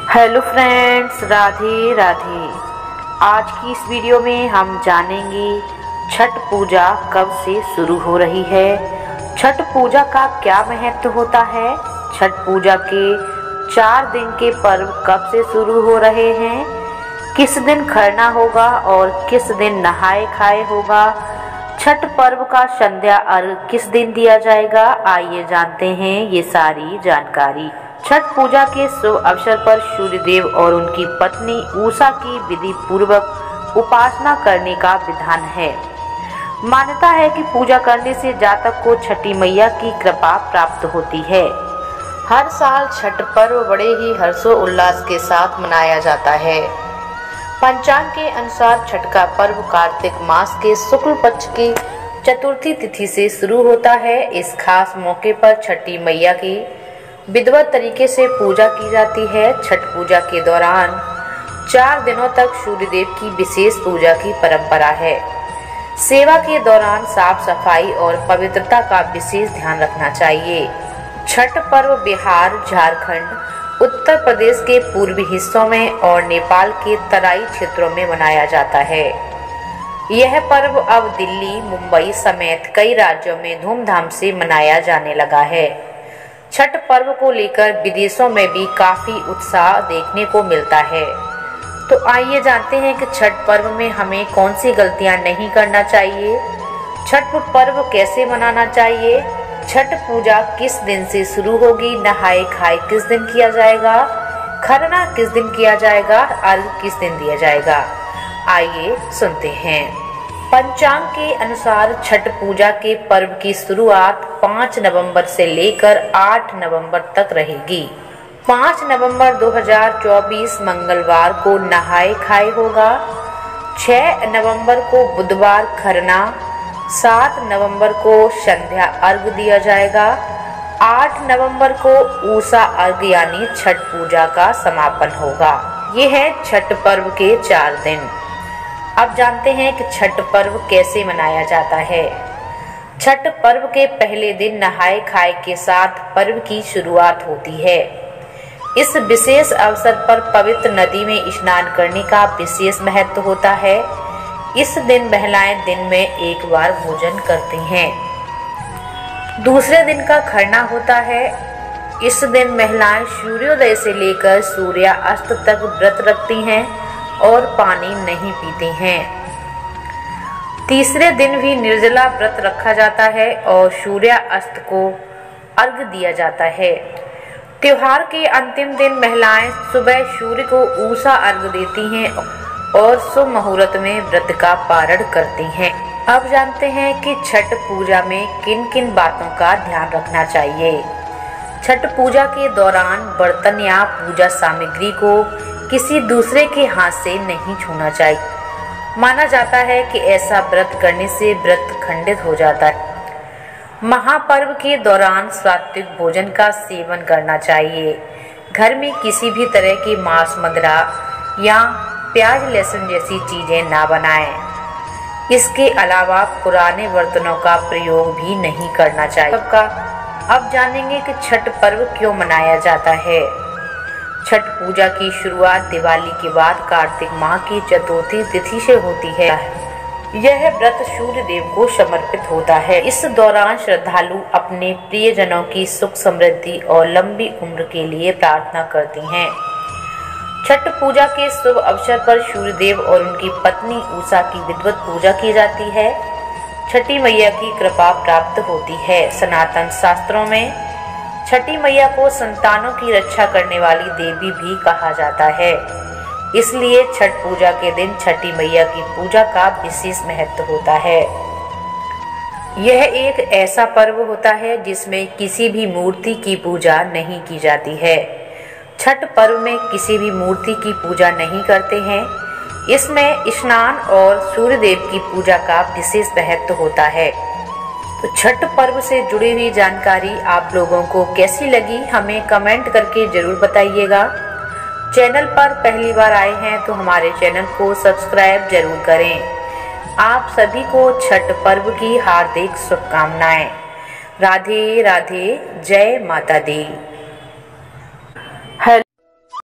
Hello friends, Radhe Radhe. आज की इस वीडियो में हम जानेंगे छठ पूजा कब से शुरू हो रही है, छठ पूजा का क्या महत्व होता है, छठ पूजा के 4 दिन के पर्व कब से शुरू हो रहे हैं, किस दिन खरना होगा और किस दिन नहाए खाए होगा, छठ पर्व का संध्या अर्घ किस दिन दिया जाएगा। आइए जानते हैं ये सारी जानकारी। छठ पूजा के शुभ अवसर पर सूर्य देव और उनकी पत्नी उषा की विधि पूर्वक उपासना करने का विधान है। मान्यता है कि पूजा करने से जातक को छठी मैया की कृपा प्राप्त होती है। हर साल छठ पर्व बड़े ही हर्षोल्लास के साथ मनाया जाता है। पंचांग के अनुसार छठ का पर्व कार्तिक मास के शुक्ल पक्ष की चतुर्थी तिथि से शुरू होता है। इस खास मौके पर छठी मैया की विधिवत तरीके से पूजा की जाती है। छठ पूजा के दौरान 4 दिनों तक सूर्य देव की विशेष पूजा की परंपरा है। सेवा के दौरान साफ सफाई और पवित्रता का विशेष ध्यान रखना चाहिए। छठ पर्व बिहार, झारखंड, उत्तर प्रदेश के पूर्वी हिस्सों में और नेपाल के तराई क्षेत्रों में मनाया जाता है। यह पर्व अब दिल्ली, मुंबई समेत कई राज्यों में धूमधाम से मनाया जाने लगा है। छठ पर्व को लेकर विदेशों में भी काफी उत्साह देखने को मिलता है। तो आइए जानते हैं कि छठ पर्व में हमें कौन सी गलतियां नहीं करना चाहिए, छठ पर्व कैसे मनाना चाहिए, छठ पूजा किस दिन से शुरू होगी, नहाए खाए किस दिन किया जाएगा, खरना किस दिन किया जाएगा, अर्घ किस दिन दिया जाएगा। आइए सुनते हैं। पंचांग के अनुसार छठ पूजा के पर्व की शुरुआत 5 नवंबर से लेकर 8 नवंबर तक रहेगी। 5 नवंबर 2024 मंगलवार को नहाए खाए होगा। 6 नवंबर को बुधवार खरना, 7 नवंबर को संध्या अर्घ दिया जाएगा। 8 नवंबर को उषा अर्घ यानी छठ पूजा का समापन होगा। ये है छठ पर्व के 4 दिन। अब जानते हैं कि छठ पर्व कैसे मनाया जाता है। छठ पर्व के पहले दिन नहाए खाए के साथ पर्व की शुरुआत होती है। इस विशेष अवसर पर पवित्र नदी में स्नान करने का विशेष महत्व होता है। इस दिन महिलाएं दिन में एक बार भोजन करती हैं। दूसरे दिन का खरना होता है। इस दिन महिलाएं सूर्योदय से लेकर सूर्यास्त तक व्रत रखती हैं और पानी नहीं पीते हैं। तीसरे दिन भी निर्जला व्रत रखा जाता है और सूर्यास्त को अर्घ दिया जाता है। त्योहार के अंतिम दिन महिलाएं सुबह सूर्य को उषा अर्घ देती हैं और शुभ मुहूर्त में व्रत का पारण करती हैं। अब जानते हैं कि छठ पूजा में किन किन बातों का ध्यान रखना चाहिए। छठ पूजा के दौरान बर्तन या पूजा सामग्री को किसी दूसरे के हाथ से नहीं छूना चाहिए। माना जाता है कि ऐसा व्रत करने से व्रत खंडित हो जाता है। महापर्व के दौरान सात्विक भोजन का सेवन करना चाहिए। घर में किसी भी तरह की मांस, मदिरा या प्याज लहसुन जैसी चीजें ना बनाएं। इसके अलावा पुराने बर्तनों का प्रयोग भी नहीं करना चाहिए। अब जानेंगे कि छठ पर्व क्यों मनाया जाता है। छठ पूजा की शुरुआत दिवाली के बाद कार्तिक माह की चतुर्थी तिथि से होती है। यह व्रत सूर्य देव को समर्पित होता है। इस दौरान श्रद्धालु अपने प्रियजनों की सुख समृद्धि और लंबी उम्र के लिए प्रार्थना करती हैं। छठ पूजा के शुभ अवसर पर सूर्य देव और उनकी पत्नी उषा की विधिवत पूजा की जाती है। छठी मैया की कृपा प्राप्त होती है। सनातन शास्त्रों में छठी मैया को संतानों की रक्षा करने वाली देवी भी कहा जाता है। इसलिए छठ पूजा के दिन छठी मैया की पूजा का विशेष महत्व होता है। यह एक ऐसा पर्व होता है जिसमें किसी भी मूर्ति की पूजा नहीं की जाती है। छठ पर्व में किसी भी मूर्ति की पूजा नहीं करते हैं। इसमें स्नान और सूर्य देव की पूजा का विशेष महत्व होता है। तो छठ पर्व से जुड़ी हुई जानकारी आप लोगों को कैसी लगी, हमें कमेंट करके जरूर बताइएगा। चैनल पर पहली बार आए हैं तो हमारे चैनल को सब्सक्राइब जरूर करें। आप सभी को छठ पर्व की हार्दिक शुभकामनाएं। राधे राधे, जय माता दी।